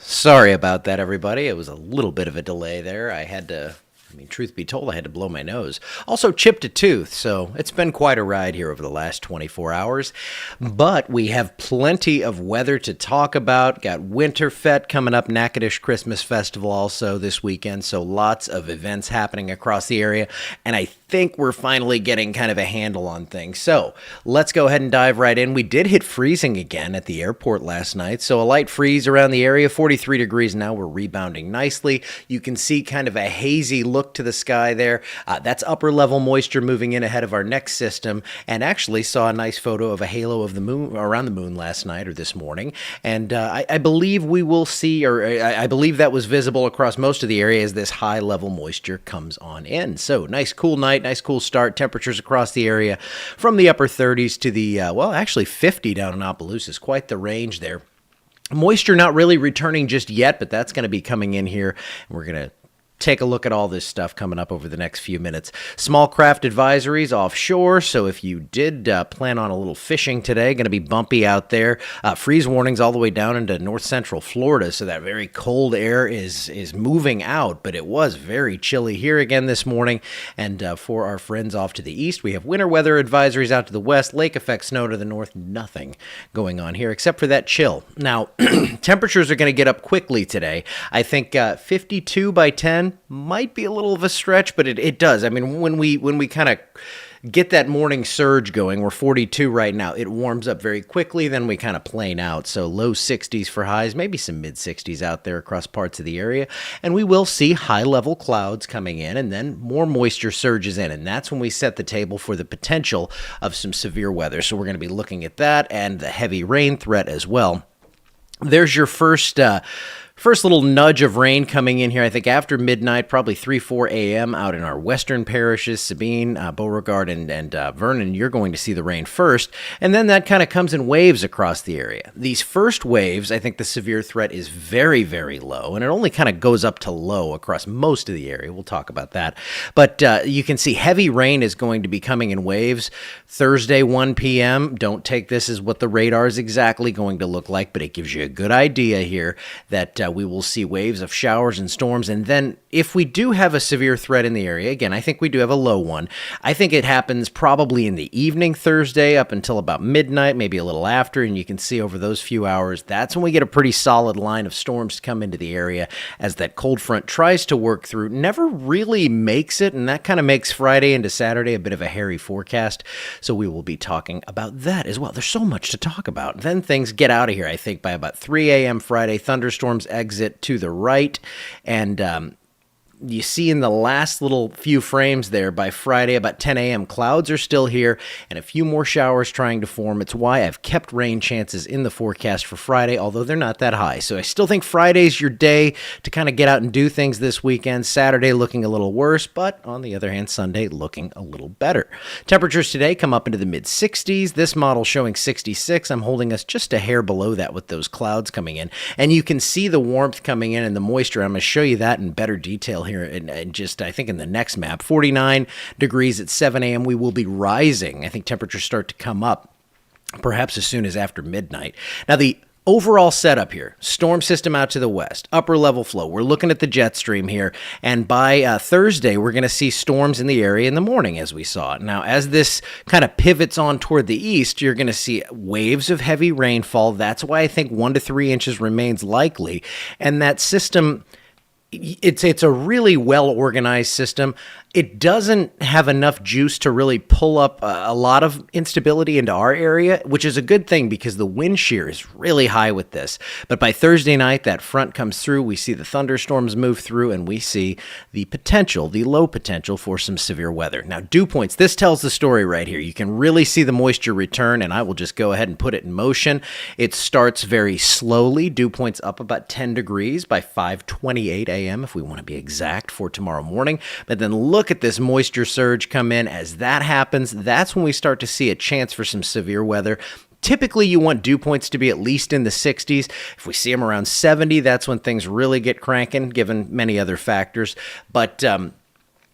Sorry about that, everybody. It was a little bit of a delay there. Truth be told, I had to blow my nose. Also, chipped a tooth, so it's been quite a ride here over the last 24 hours. But we have plenty of weather to talk about. Got Winterfest coming up, Natchitoches Christmas Festival also this weekend, so lots of events happening across the area. And I think we're finally getting kind of a handle on things. So let's go ahead and dive right in. We did hit freezing again at the airport last night, so a light freeze around the area, 43 degrees now. We're rebounding nicely. You can see kind of a hazy look to the sky there. That's upper level moisture moving in ahead of our next system, and actually saw a nice photo of a halo of the moon around the moon last night or this morning. And I believe we will see, or I believe that was visible across most of the area as this high level moisture comes on in. So nice cool night, nice cool start. Temperatures across the area from the upper 30s to the, actually 50 down in Opelousas. Quite the range there. Moisture not really returning just yet, but that's going to be coming in here. We're going to take a look at all this stuff coming up over the next few minutes. Small craft advisories offshore, so if you did plan on a little fishing today, going to be bumpy out there. Freeze warnings all the way down into north central Florida, so that very cold air is moving out, but it was very chilly here again this morning. And for our friends off to the east, we have winter weather advisories out to the west, lake effect snow to the north. Nothing going on here except for that chill. Now, temperatures are going to get up quickly today. I think 52 by 10 might be a little of a stretch, but it does. I mean, when we kind of get that morning surge going, we're 42 right now. It warms up very quickly, then we kind of plane out. So low 60s for highs, maybe some mid 60s out there across parts of the area. And we will see high level clouds coming in, and then more moisture surges in. And that's when we set the table for the potential of some severe weather. So we're going to be looking at that and the heavy rain threat as well. There's your first little nudge of rain coming in here, I think after midnight, probably 3-4 a.m. out in our western parishes, Sabine, Beauregard, and Vernon. You're going to see the rain first, and then that kind of comes in waves across the area. These first waves, I think the severe threat is very, very low, and it only kind of goes up to low across most of the area. We'll talk about that. But you can see heavy rain is going to be coming in waves Thursday, 1 p.m. Don't take this as what the radar is exactly going to look like, but it gives you a good idea here that we will see waves of showers and storms. And then if we do have a severe threat in the area, again, I think we do have a low one. I think it happens probably in the evening Thursday up until about midnight, maybe a little after. And you can see over those few hours, that's when we get a pretty solid line of storms to come into the area as that cold front tries to work through. Never really makes it. And that kind of makes Friday into Saturday a bit of a hairy forecast. So we will be talking about that as well. There's so much to talk about. Then things get out of here, I think, by about 3 a.m. Friday. Thunderstorms exit to the right, and you see in the last little few frames there by Friday about 10 a.m. clouds are still here and a few more showers trying to form. It's why I've kept rain chances in the forecast for Friday, although they're not that high. So I still think Friday's your day to kind of get out and do things this weekend. Saturday looking a little worse, but on the other hand, Sunday looking a little better. Temperatures today come up into the mid 60s. This model showing 66. I'm holding us just a hair below that with those clouds coming in. And you can see the warmth coming in and the moisture. I'm going to show you that in better detail here and just, I think, in the next map. 49 degrees at 7 a.m. We will be rising. I think temperatures start to come up perhaps as soon as after midnight. Now, the overall setup here, storm system out to the west, upper level flow. We're looking at the jet stream here, and by Thursday, we're going to see storms in the area in the morning, as we saw. Now, as this kind of pivots on toward the east, you're going to see waves of heavy rainfall. That's why I think 1 to 3 inches remains likely, and that system, it's a really well-organized system. It doesn't have enough juice to really pull up a lot of instability into our area, which is a good thing because the wind shear is really high with this. But by Thursday night, that front comes through. We see the thunderstorms move through, and we see the potential, the low potential for some severe weather. Now, dew points, this tells the story right here. You can really see the moisture return, and I will just go ahead and put it in motion. It starts very slowly. Dew points up about 10 degrees by 5:28 a.m., if we want to be exact, for tomorrow morning. But then look at this moisture surge come in. As that happens, that's when we start to see a chance for some severe weather. Typically, you want dew points to be at least in the 60s. If we see them around 70, that's when things really get cranking, given many other factors. But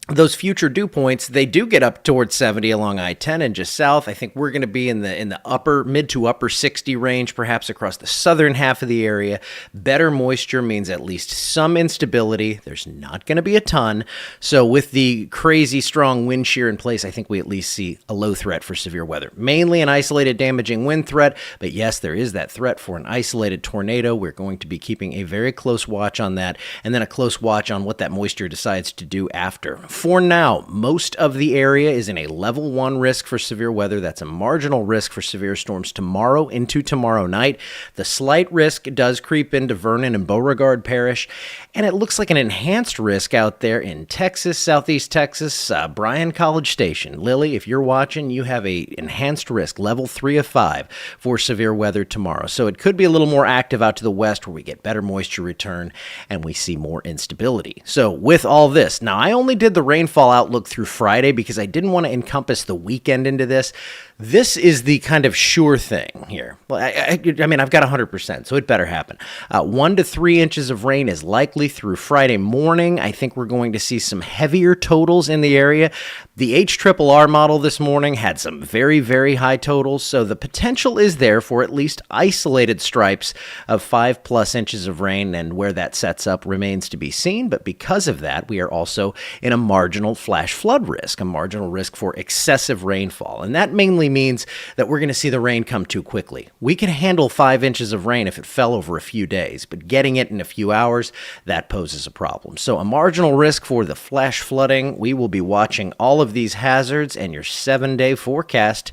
those future dew points, they do get up towards 70 along I-10 and just south. I think we're going to be in the upper mid to upper 60 range, perhaps across the southern half of the area. Better moisture means at least some instability. There's not going to be a ton. So with the crazy strong wind shear in place, I think we at least see a low threat for severe weather. Mainly an isolated damaging wind threat, but yes, there is that threat for an isolated tornado. We're going to be keeping a very close watch on that, and then a close watch on what that moisture decides to do after. For now, most of the area is in a level 1 risk for severe weather. That's a marginal risk for severe storms tomorrow into tomorrow night. The slight risk does creep into Vernon and Beauregard Parish, and it looks like an enhanced risk out there in Texas, southeast Texas, Bryan College Station. Lily, if you're watching, you have a enhanced risk, level 3 of 5 for severe weather tomorrow. So it could be a little more active out to the west where we get better moisture return and we see more instability. So with all this, now I only did the rainfall outlook through Friday because I didn't want to encompass the weekend into this. This is the kind of sure thing here. Well, I mean, I've got 100%, so it better happen. 1 to 3 inches of rain is likely through Friday morning. I think we're going to see some heavier totals in the area. The HRRR model this morning had some very, very high totals, so the potential is there for at least isolated stripes of 5+ inches of rain, and where that sets up remains to be seen. But because of that, we are also in a marginal flash flood risk, a marginal risk for excessive rainfall, and that mainly means that we're going to see the rain come too quickly. We can handle 5 inches of rain if it fell over a few days, but getting it in a few hours, that poses a problem. So a marginal risk for the flash flooding. We will be watching all of these hazards, and your 7-day forecast,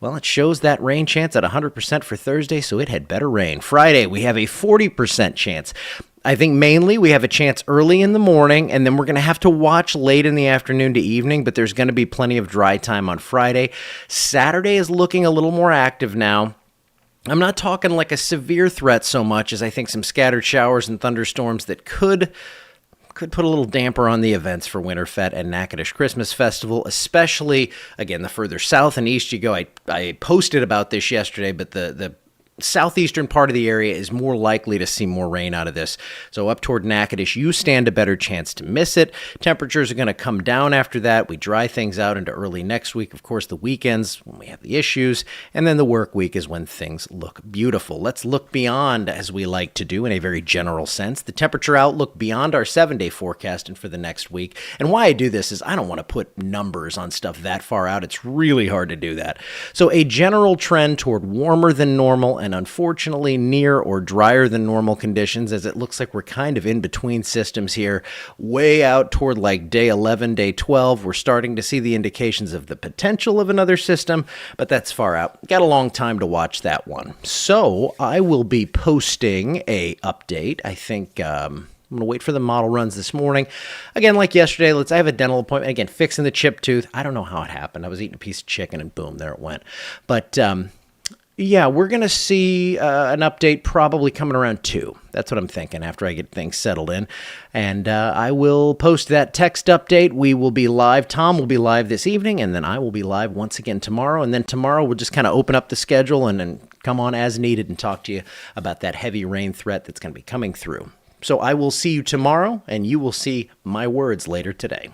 well, it shows that rain chance at 100% for Thursday, so it had better rain. Friday, we have a 40% chance. I think mainly we have a chance early in the morning, and then we're going to have to watch late in the afternoon to evening, but there's going to be plenty of dry time on Friday. Saturday is looking a little more active now. I'm not talking like a severe threat so much as I think some scattered showers and thunderstorms that could put a little damper on the events for Winterfete and Natchitoches Christmas Festival, especially, again, the further south and east you go. I posted about this yesterday, but the southeastern part of the area is more likely to see more rain out of this. So up toward Natchitoches, you stand a better chance to miss it. Temperatures are going to come down after that. We dry things out into early next week. Of course, the weekends when we have the issues, and then the work week is when things look beautiful. Let's look beyond, as we like to do in a very general sense, the temperature outlook beyond our 7-day forecast and for the next week. And why I do this is I don't want to put numbers on stuff that far out. It's really hard to do that. So a general trend toward warmer than normal and unfortunately near or drier than normal conditions, as it looks like we're kind of in between systems here. Way out toward like day 11, day 12, we're starting to see the indications of the potential of another system, but that's far out. Got a long time to watch that one. So I will be posting a update. I think I'm going to wait for the model runs this morning. Again, like yesterday, I have a dental appointment. Again, fixing the chipped tooth. I don't know how it happened. I was eating a piece of chicken and boom, there it went. But yeah, we're going to see an update probably coming around 2. That's what I'm thinking after I get things settled in. And I will post that text update. We will be live. Tom will be live this evening, and then I will be live once again tomorrow. And then tomorrow we'll just kind of open up the schedule and come on as needed and talk to you about that heavy rain threat that's going to be coming through. So I will see you tomorrow, and you will see my words later today.